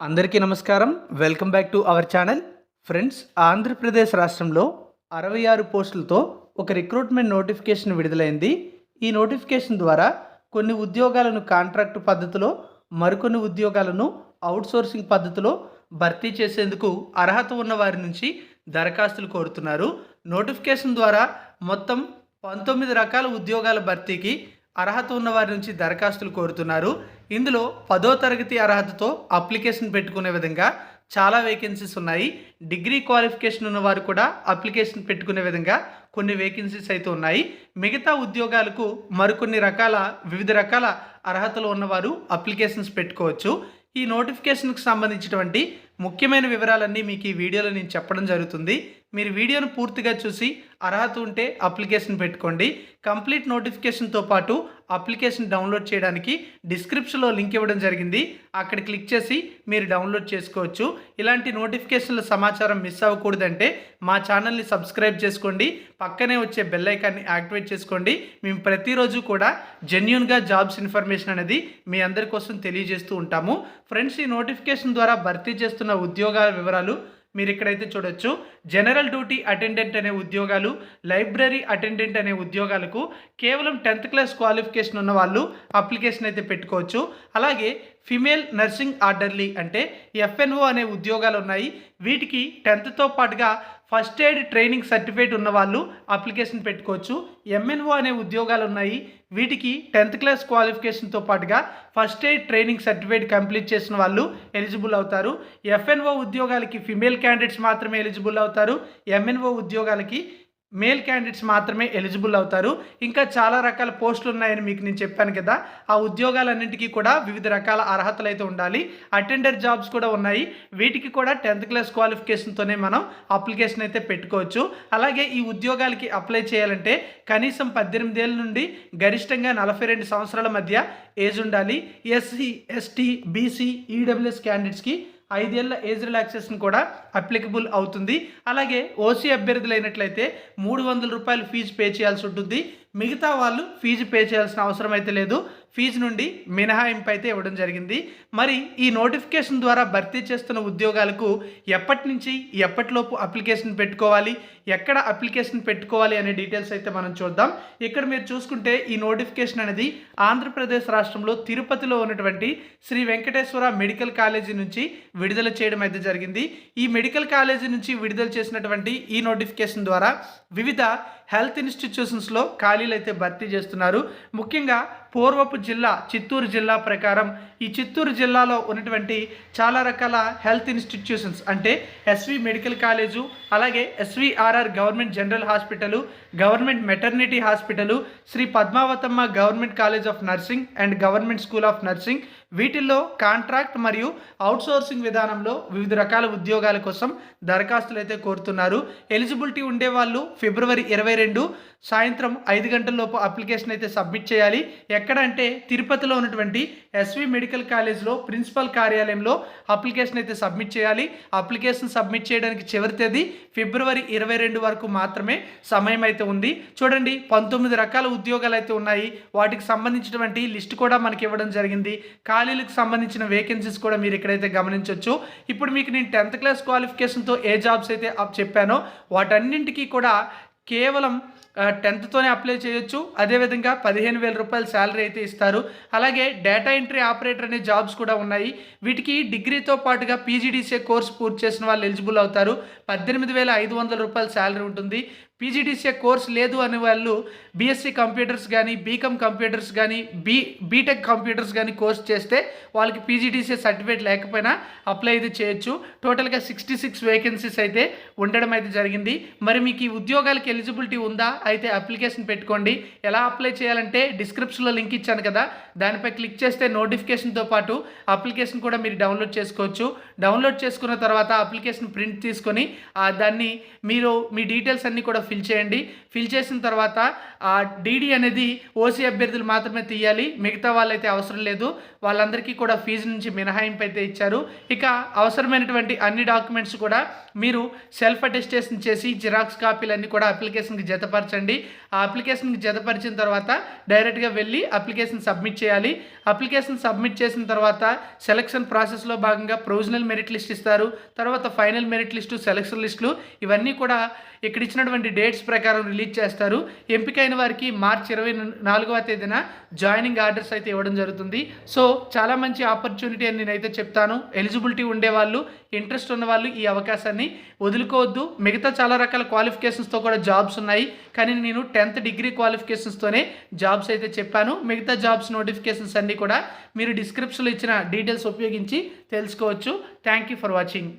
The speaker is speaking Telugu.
అందరికీ నమస్కారం. Welcome back to our channel. Friends, Andhra Pradesh రాష్ట్రంలో 66 పోస్టులతో ఒక రిక్రూట్మెంట్ నోటిఫికేషన్ విడుదలైంది. ఈ నోటిఫికేషన్ ద్వారా కొన్ని ఉద్యోగాలను కాంట్రాక్ట్ పద్ధతిలో, మరికొన్ని ఉద్యోగాలను అవుట్సోర్సింగ్ పద్ధతిలో భర్తీ చేసేందుకు అర్హత ఉన్న వారి నుంచి దరఖాస్తులు కోరుతున్నారు. నోటిఫికేషన్ ద్వారా మొత్తం 19 రకాల ఉద్యోగాల భర్తీకి అర్హత ఉన్న వారి నుంచి దరఖాస్తులు కోరుతున్నారు. ఇందులో 10వ తరగతి అర్హతతో అప్లికేషన్ పెట్టుకునే విధంగా చాలా వేకెన్సీస్ ఉన్నాయి. డిగ్రీ క్వాలిఫికేషన్ ఉన్న వారు కూడా అప్లికేషన్ పెట్టుకునే విధంగా కొన్ని వేకెన్సీస్ అయితే ఉన్నాయి. మిగతా ఉద్యోగాలకు మరికొన్ని వివిధ రకాల అర్హతలు ఉన్నవారు అప్లికేషన్స్ పెట్టుకోవచ్చు. ఈ నోటిఫికేషన్కి సంబంధించినటువంటి ముఖ్యమైన వివరాలన్నీ మీకు ఈ వీడియోలో నేను చెప్పడం జరుగుతుంది. మీరు వీడియోను పూర్తిగా చూసి అర్హత ఉంటే అప్లికేషన్ పెట్టుకోండి. కంప్లీట్ నోటిఫికేషన్తో పాటు అప్లికేషన్ డౌన్లోడ్ చేయడానికి డిస్క్రిప్షన్లో లింక్ ఇవ్వడం జరిగింది. అక్కడ క్లిక్ చేసి మీరు డౌన్లోడ్ చేసుకోవచ్చు. ఇలాంటి నోటిఫికేషన్ల సమాచారం మిస్ అవ్వకూడదంటే మా ఛానల్ని సబ్స్క్రైబ్ చేసుకోండి. పక్కనే వచ్చే బెల్ ఐకాన్ని యాక్టివేట్ చేసుకోండి. మేము ప్రతిరోజు కూడా జెన్యూన్గా జాబ్స్ ఇన్ఫర్మేషన్ అనేది మీ అందరి కోసం తెలియజేస్తూ ఉంటాము. ఫ్రెండ్స్, ఈ నోటిఫికేషన్ ద్వారా భర్తీ చేస్తున్న ఉద్యోగాల వివరాలు మీరు ఇక్కడైతే చూడొచ్చు. జనరల్ డ్యూటీ అటెండెంట్ అనే ఉద్యోగాలు, లైబ్రరీ అటెండెంట్ అనే ఉద్యోగాలకు కేవలం 10th క్లాస్ క్వాలిఫికేషన్ ఉన్న వాళ్ళు అప్లికేషన్ అయితే పెట్టుకోవచ్చు. అలాగే ఫిమేల్ నర్సింగ్ ఆర్డర్లీ అంటే FNO అనే ఉద్యోగాలు ఉన్నాయి. వీటికి 10th పాటుగా ఫస్ట్ ఎయిడ్ ట్రైనింగ్ సర్టిఫికేట్ ఉన్న వాళ్ళు అప్లికేషన్ పెట్టుకోవచ్చు. MNO అనే ఉద్యోగాలు ఉన్నాయి. వీటికి 10th క్లాస్ క్వాలిఫికేషన్తో పాటుగా first aid training certificate complete చేసిన వాళ్ళు ఎలిజిబుల్ అవుతారు. FNO ఉద్యోగాలకి ఫిమేల్ క్యాండిడేట్స్ మాత్రమే ఎలిజిబుల్ అవుతారు. MNO ఉద్యోగాలకి మేల్ క్యాండిడేట్స్ మాత్రమే ఎలిజిబుల్ అవుతారు. ఇంకా చాలా రకాల పోస్టులు ఉన్నాయని మీకు నేను చెప్పాను కదా. ఆ ఉద్యోగాలన్నింటికీ కూడా వివిధ రకాల అర్హతలు అయితే ఉండాలి. అటెండర్ జాబ్స్ కూడా ఉన్నాయి. వీటికి కూడా 10th క్లాస్ క్వాలిఫికేషన్తోనే మనం అప్లికేషన్ అయితే పెట్టుకోవచ్చు. అలాగే ఈ ఉద్యోగాలకి అప్లై చేయాలంటే కనీసం 18 ఏళ్ళ నుండి గరిష్టంగా 42 సంవత్సరాల మధ్య ఏజ్ ఉండాలి. SC, ST, BC, EWS క్యాండిడేట్స్కి 5 ఏళ్ల ఏజ్ రిలాక్సేషన్ కూడా అప్లికబుల్ అవుతుంది. అలాగే OC అభ్యర్థులు అయినట్లయితే 300 రూపాయలు ఫీజు పే చేయాల్సి ఉంటుంది. మిగతా వాళ్ళు ఫీజు పే చేయాల్సిన అవసరం అయితే లేదు. ఫీజు నుండి మినహాయింపు అయితే ఇవ్వడం జరిగింది. మరి ఈ నోటిఫికేషన్ ద్వారా భర్తీ చేస్తున్న ఉద్యోగాలకు ఎప్పటి నుంచి ఎప్పటిలోపు అప్లికేషన్ పెట్టుకోవాలి, ఎక్కడ అప్లికేషన్ పెట్టుకోవాలి అనే డీటెయిల్స్ అయితే మనం చూద్దాం. ఇక్కడ మీరు చూసుకుంటే ఈ నోటిఫికేషన్ అనేది ఆంధ్రప్రదేశ్ రాష్ట్రంలో తిరుపతిలో ఉన్నటువంటి శ్రీ వెంకటేశ్వర మెడికల్ కాలేజీ నుంచి విడుదల చేయడం అయితే జరిగింది. ఈ మెడికల్ కాలేజీ నుంచి విడుదల చేసినటువంటి ఈ నోటిఫికేషన్ ద్వారా వివిధ హెల్త్ ఇన్స్టిట్యూషన్స్లో ఖాళీలు అయితే భర్తీ చేస్తున్నారు. ముఖ్యంగా పూర్వపు జిల్లా చిత్తూరు జిల్లా ప్రకారం ఈ చిత్తూరు జిల్లాలో ఉన్నటువంటి చాలా రకాల హెల్త్ ఇన్స్టిట్యూషన్స్ అంటే SV మెడికల్ కాలేజు, అలాగే SVRR government general hospital, government maternity hospital, Shri Padmavatamma government college of nursing and government school of nursing, వీటిల్లో కాంట్రాక్ట్ మరియు అవుట్సోర్సింగ్ విధానంలో వివిధ రకాల ఉద్యోగాల కోసం దరఖాస్తులు అయితే కోరుతున్నారు. ఎలిజిబిలిటీ ఉండేవాళ్ళు ఫిబ్రవరి 22 సాయంత్రం 5 గంటలలోపు అప్లికేషన్ అయితే సబ్మిట్ చేయాలి. ఎక్కడ అంటే తిరుపతిలో ఉన్నటువంటి SV మెడికల్ కాలేజ్లో ప్రిన్సిపల్ కార్యాలయంలో అప్లికేషన్ అయితే సబ్మిట్ చేయాలి. అప్లికేషన్ సబ్మిట్ చేయడానికి చివరి తేదీ ఫిబ్రవరి 22 వరకు మాత్రమే సమయం అయితే ఉంది. చూడండి, 19 రకాల ఉద్యోగాలు అయితే ఉన్నాయి. వాటికి సంబంధించినటువంటి లిస్ట్ కూడా మనకి ఇవ్వడం జరిగింది. ఖాళీలకు సంబంధించిన వేకెన్సీస్ కూడా మీరు ఇక్కడైతే గమనించవచ్చు. ఇప్పుడు మీకు నేను 10th క్లాస్ క్వాలిఫికేషన్తో ఏ జాబ్స్ అయితే చెప్పానో వాటన్నింటికీ కూడా కేవలం 10th అప్లై చేయొచ్చు. అదేవిధంగా 15,000 రూపాయల శాలరీ అయితే ఇస్తారు. అలాగే డేటా ఎంట్రీ ఆపరేటర్ అనే జాబ్స్ కూడా ఉన్నాయి. వీటికి డిగ్రీతో పాటుగా PGDCA కోర్స్ పూర్తి చేసిన వాళ్ళు ఎలిజిబుల్ అవుతారు. 18,500 రూపాయల శాలరీ ఉంటుంది. PGDCA కోర్స్ లేదు అనే వాళ్ళు BSc కంప్యూటర్స్ కానీ, BCom కంప్యూటర్స్ కానీ, బీటెక్ కంప్యూటర్స్ కానీ కోర్స్ చేస్తే వాళ్ళకి PGDCA సర్టిఫికేట్ లేకపోయినా అప్లై అయితే చేయొచ్చు. టోటల్గా 66 వేకెన్సీస్ అయితే ఉండడం అయితే జరిగింది. మరి మీకు ఈ ఉద్యోగాలకి ఎలిజిబిలిటీ ఉందా? అయితే అప్లికేషన్ పెట్టుకోండి. ఎలా అప్లై చేయాలంటే డిస్క్రిప్షన్లో లింక్ ఇచ్చాను కదా, దానిపై క్లిక్ చేస్తే నోటిఫికేషన్తో పాటు అప్లికేషన్ కూడా మీరు డౌన్లోడ్ చేసుకోవచ్చు. డౌన్లోడ్ చేసుకున్న తర్వాత అప్లికేషన్ ప్రింట్ తీసుకొని దాన్ని మీరు మీ డీటెయిల్స్ అన్నీ కూడా ఫిల్ చేయండి. ఫిల్ చేసిన తర్వాత ఆ డీడీ అనేది ఓసీ అభ్యర్థులు మాత్రమే తీయాలి, మిగతా వాళ్ళైతే అవసరం లేదు. వాళ్ళందరికీ కూడా ఫీజు నుంచి మినహాయింపు అయితే ఇచ్చారు. ఇక అవసరమైనటువంటి అన్ని డాక్యుమెంట్స్ కూడా మీరు సెల్ఫ్ అటెస్టేషన్ చేసి జిరాక్స్ కాపీలన్నీ కూడా అప్లికేషన్కి జతపరచండి. ఆ అప్లికేషన్కి జతపరిచిన తర్వాత డైరెక్ట్గా వెళ్ళి అప్లికేషన్ సబ్మిట్ చేయాలి. అప్లికేషన్ సబ్మిట్ చేసిన తర్వాత సెలక్షన్ ప్రాసెస్లో భాగంగా ప్రొవిజనల్ మెరిట్ లిస్ట్ ఇస్తారు. తర్వాత ఫైనల్ మెరిట్ లిస్టు, సెలక్షన్ లిస్టులు ఇవన్నీ కూడా ఇక్కడ ఇచ్చినటువంటి డేట్స్ ప్రకారం రిలీజ్ చేస్తారు. ఎంపికైన వారికి మార్చి 24వ తేదీన జాయినింగ్ ఆర్డర్స్ అయితే ఇవ్వడం జరుగుతుంది. సో చాలా మంచి ఆపర్చునిటీ అని నేనైతే చెప్తాను. ఎలిజిబిలిటీ ఉండేవాళ్ళు, ఇంట్రెస్ట్ ఉన్నవాళ్ళు ఈ అవకాశాన్ని వదులుకోవద్దు. మిగతా చాలా రకాల క్వాలిఫికేషన్స్తో కూడా జాబ్స్ ఉన్నాయి, కానీ నేను 10th డిగ్రీ క్వాలిఫికేషన్స్తోనే జాబ్స్ అయితే చెప్పాను. మిగతా జాబ్స్ నోటిఫికేషన్స్ అన్నీ కూడా మీరు డిస్క్రిప్షన్లో ఇచ్చిన డీటెయిల్స్ ఉపయోగించి తెలుసుకోవచ్చు. Thank you for watching.